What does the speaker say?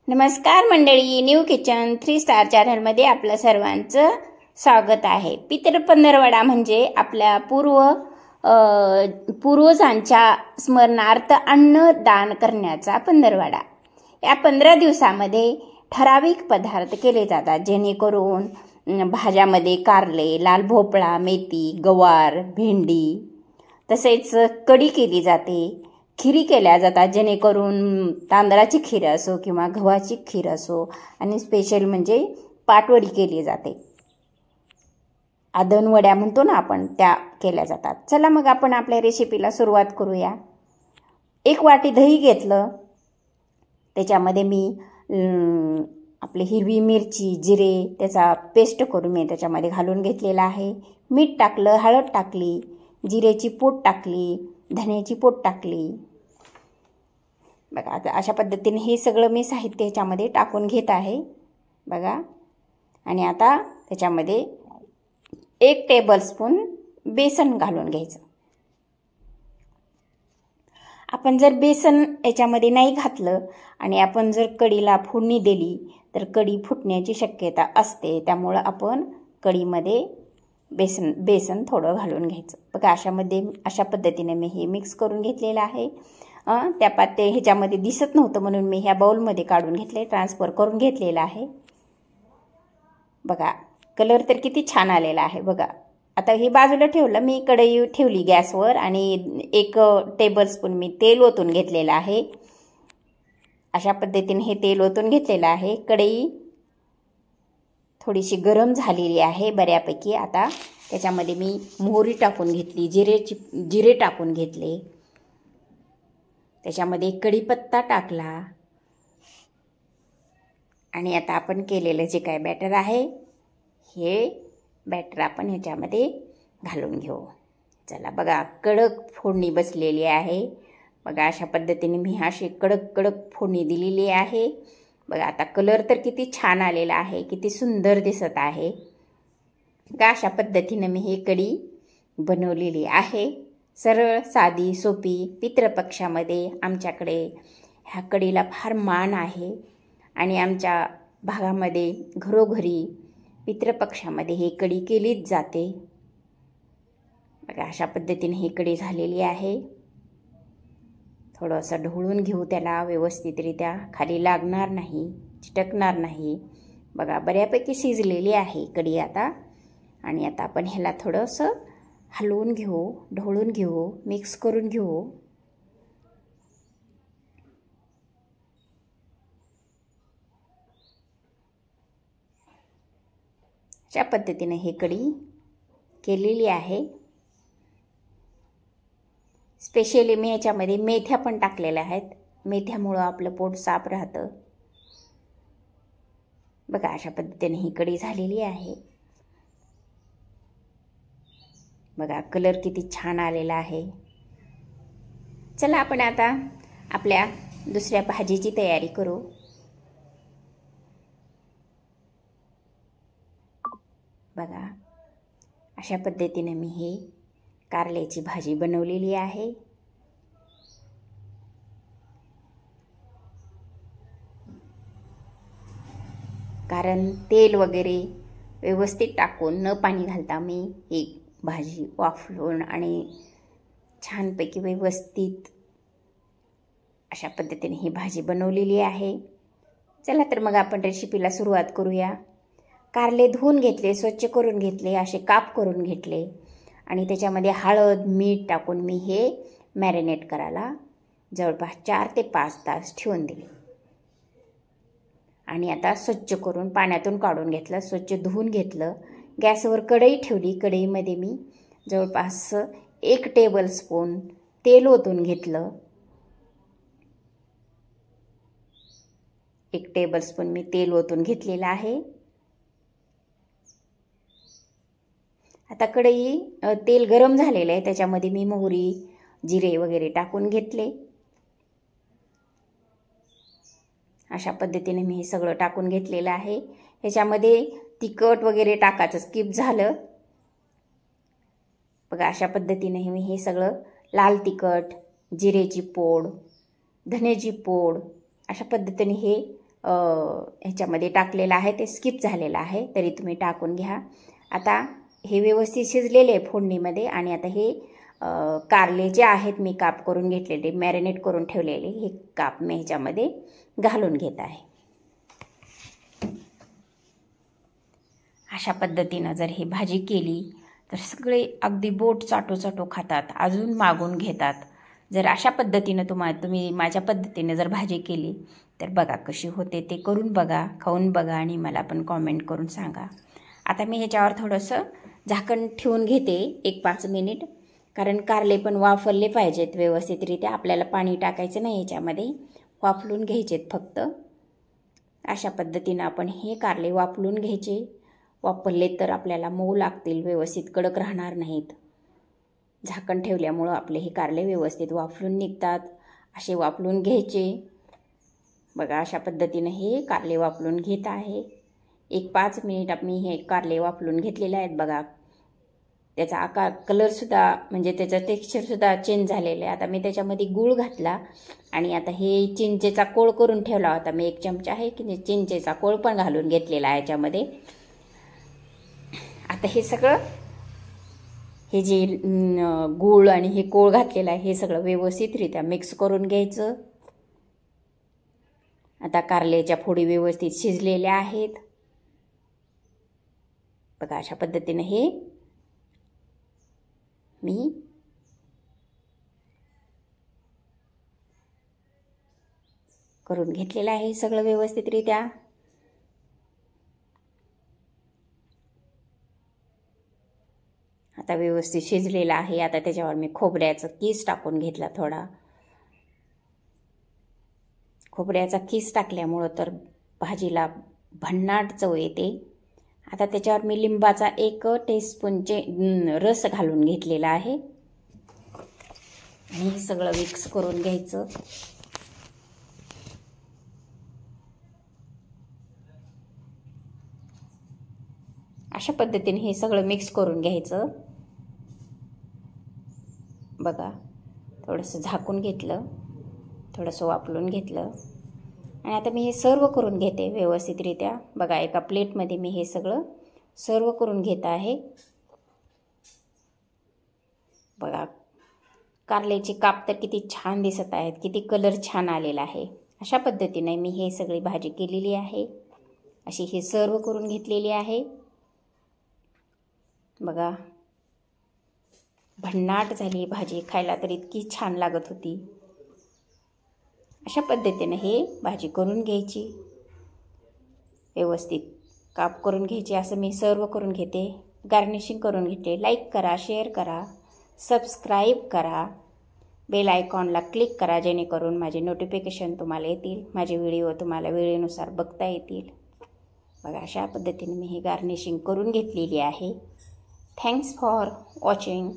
नमस्कार मंडळी, new kitchen 3 star चॅनलमध्ये आपलं सर्वांचं स्वागत आहे। पितृ पंधरवडा म्हणजे आपल्या पूर्वजांच्या स्मरणार्थ अन्नदान करण्याचा पंधरवडा। या 15 दिवसामध्ये ठराविक पदार्थ केले जातात, जेणेकरून भाज्यामध्ये कारले, लाल भोपळा, मेथी, गवार, भेंडी, तसेच कढी केली जाते, खिरी केल्या जातात, जेणेकरून तांदळाची खीर असो किंवा गव्हाची खीर असो, आणि स्पेशल म्हणजे पाटवडी केली जाते, आदनवड्या म्हणतो ना आपण, त्या केल्या जातात। चला मग आपण आपल्या रेसिपीला सुरुवात करूया। 1 वाटी दही घेतलं, त्याच्यामध्ये मी आपली हिरवी मिरची, जिरे त्याचा पेस्ट करून मी त्याच्यामध्ये घालून घेतलेला आहे। मीठ टाकलं, हळद टाकली, जिरेची पूड टाकली, धन्याची पूड टाकली। बघा, आता अशा पद्धतीने हे सगळं मी साहित्य ह्याच्यामध्ये टाकून घेत आहे बघा। आणि आता त्याच्यामध्ये 1 टेबलस्पून बेसन घालून घ्यायचं। आपण जर बेसन याच्यामध्ये नाही घातलं आणि आपण जर कढीला फोडणी दिली तर कढी फुटण्याची शक्यता असते, त्यामुळे आपण कढीमध्ये बेसन थोडं घालून घ्यायचं बघा। अशा पद्धतीने मी हे मिक्स करून घेतलेलं आहे। त्या पाते ह्याच्यामध्ये दिसत नव्हतं म्हणून मी ह्या बाउलमध्ये काढून घेतले, ट्रान्सफर करून घेतलेला आहे बघा। कलर तर किती छान आलेला आहे बघा। आता हे बाजूला ठेवलं, मी कढई ठेवली गॅसवर आणि 1 टेबलस्पून मी तेल ओतून घेतलेलं आहे। अशा पद्धतीने हे तेल ओतून घेतलेलं आहे। कढई थोडीशी गरम झालेली आहे बऱ्यापैकी। आता त्याच्यामध्ये मी मोहरी टाकून घेतली, जिरे टाकून घेतले, त्याच्यामध्ये कढीपत्ता टाकला, आणि आता आपण केलेलं जे काय बॅटर आहे हे बॅटर आपण ह्याच्यामध्ये घालून घेऊ। चला बघा, कडक फोडणी बसलेली आहे बघा। अशा पद्धतीने मी अशी कडक फोडणी दिलेली आहे बघा। आता कलर तर किती छान आलेला आहे, किती सुंदर दिसत आहे बघा। अशा पद्धतीने मी ही कढी बनवलेली आहे, सरळ साधी सोपी। पितृपक्षामध्ये आमच्याकडे ह्या कढीला फार मान आहे, आणि आमच्या भागामध्ये घरोघरी पितृपक्षामध्ये ही कढी केलीच जाते बघा। अशा पद्धतीने ही कढी झालेली आहे। थोडंसं ढवळून घेऊ त्याला व्यवस्थितरित्या, खाली लागणार नाही, चिटकणार नाही बघा। बऱ्यापैकी शिजलेली आहे कढी आता, आणि आता आपण ह्याला थोडंसं हलवून घेऊ, ढवळून घेऊ, मिक्स करून घेऊ। अशा पद्धतीने ही कढी केलेली आहे। स्पेशली मी याच्यामध्ये मेथ्या पण टाकलेल्या आहेत, मेथ्यामुळं आपलं पोट साफ राहतं बघा। अशा पद्धतीने ही कढी झालेली आहे बघा। कलर किती छान आलेला आहे। चला आपण आता आपल्या दुसऱ्या भाजीची तयारी करू बघा। अशा पद्धतीने मी ही कारल्याची भाजी बनवलेली आहे। कारण तेल वगैरे व्यवस्थित टाकून, न पाणी घालता मी ही भाजी वाफवून आणि छानपैकी व्यवस्थित अशा पद्धतीने ही भाजी बनवलेली आहे। चला तर मग आपण रेसिपीला सुरुवात करूया। कारले धुवून घेतले, स्वच्छ करून घेतले, असे काप करून घेतले, आणि त्याच्यामध्ये हळद मीठ टाकून मी हे मॅरिनेट करायला जवळपास 4 ते 5 तास ठेवून दिले, आणि आता स्वच्छ करून पाण्यातून काढून घेतलं, स्वच्छ धुवून घेतलं। गॅसवर कढई ठेवली, कढईमध्ये मी जवळपास 1 टेबलस्पून तेल ओतून घेतलं, 1 टेबलस्पून मी तेल ओतून घेतलेलं आहे। आता तेल गरम झालेलं आहे, त्याच्यामध्ये मी मोहरी, जिरे वगैरे टाकून घेतले। अशा पद्धतीने मी हे सगळं टाकून घेतलेलं आहे। ह्याच्यामध्ये तिखट वगैरे टाकायचं स्किप झालं बघा। अशा पद्धतीने मी हे सगळं लाल तिखट, जिरेची पूड, धनेची पूड, अशा पद्धतीने हे ह्याच्यामध्ये टाकलेलं आहे ते स्किप झालेलं आहे, तरी तुम्ही टाकून घ्या. आता हे व्यवस्थित शिजलेले आहे फोडणीमध्ये. आणि आता हे कारले जे आहेत मी काप करून घेतलेले, मॅरिनेट करून ठेवलेले, हे काप मी ह्याच्यामध्ये घालून घेत आहे. अशा पद्धतीनं जर ही भाजी केली तर सगळे अगदी बोट चाटू चाटू खातात, अजून मागून घेतात. जर अशा पद्धतीनं तुम्ही माझ्या पद्धतीने जर भाजी केली तर बघा कशी होते, ते करून बघा, खाऊन बघा आणि मला पण कॉमेंट करून सांगा. आता मी ह्याच्यावर थोडंसं झाकण ठेवून घेते 1-5 मिनिट, कारण कारले पण वाफरले पाहिजेत व्यवस्थितरित्या. आपल्याला पाणी टाकायचं नाही ह्याच्यामध्ये, वाफलून घ्यायचेत फक्त. अशा पद्धतीनं आपण हे कारले वाफलून घ्यायचे. वापरले तर आपल्याला मऊ लागतील, व्यवस्थित कडक राहणार नाहीत. झाकण ठेवल्यामुळं आपले हे कारले व्यवस्थित वाफलून निघतात. असे वाफलून घ्यायचे. बघा अशा पद्धतीनं हे कारले वाफलून घेत आहे. 1-5 मिनिट मी हे कारले वाफलून घेतलेले आहेत. बघा त्याचा आकार, कलरसुद्धा म्हणजे त्याचं टेक्स्चरसुद्धा चेंज झालेलं आहे. आता मी त्याच्यामध्ये गूळ घातला आणि आता हे चिंचेचा कोळ करून ठेवला होता मी, 1 चमचा आहे की चिंचेचा कोळ पण घालून घेतलेला आहे याच्यामध्ये. आता हे सगळं, हे जे गूळ आणि हे कोळ घातलेलं आहे हे सगळं व्यवस्थितरित्या मिक्स करून घ्यायचं. आता कारल्याच्या फोडी व्यवस्थित शिजलेल्या आहेत. बघा अशा पद्धतीने हे मी करून घेतलेलं आहे सगळं व्यवस्थितरित्या. आता व्यवस्थित शिजलेला आहे. आता त्याच्यावर मी खोबऱ्याचा कीस टाकून घेतला थोडा. खोबऱ्याचा कीस टाकल्यामुळं तर भाजीला भन्नाट चव येते. आता त्याच्यावर मी लिंबाचा 1 टीस्पूनचे रस घालून घेतलेला आहे आणि हे सगळं मिक्स करून घ्यायचं. अशा पद्धतीने हे सगळं मिक्स करून घ्यायचं. बघा थोडंसं झाकून घेतलं, थोडंसं वाफलून घेतलं आणि आता मी हे सर्व करून घेते व्यवस्थितरित्या. बघा एका प्लेटमध्ये मी हे सगळं सर्व करून घेत आहे. बघा कारल्याचे काप तर किती छान दिसत आहेत, किती कलर छान आलेला आहे. अशा पद्धतीने मी हे सगळी भाजी केलेली आहे. अशी हे सर्व करून घेतलेली आहे. बघा भन्नाट झाली भाजी, खायला तर इतकी छान लागत होती. अशा पद्धतीने हे भाजी करून घ्यायची, व्यवस्थित काप करून घ्यायची. असं मी सर्व करून घेते, गार्निशिंग करून घेते. लाईक करा, शेअर करा, सबस्क्राईब करा, बेल आयकॉनला क्लिक करा, जेणेकरून माझे नोटिफिकेशन तुम्हाला येतील, माझे व्हिडिओ तुम्हाला वेळेनुसार बघता येतील. बघा अशा पद्धतीने मी हे गार्निशिंग करून घेतलेली आहे. Thanks for watching.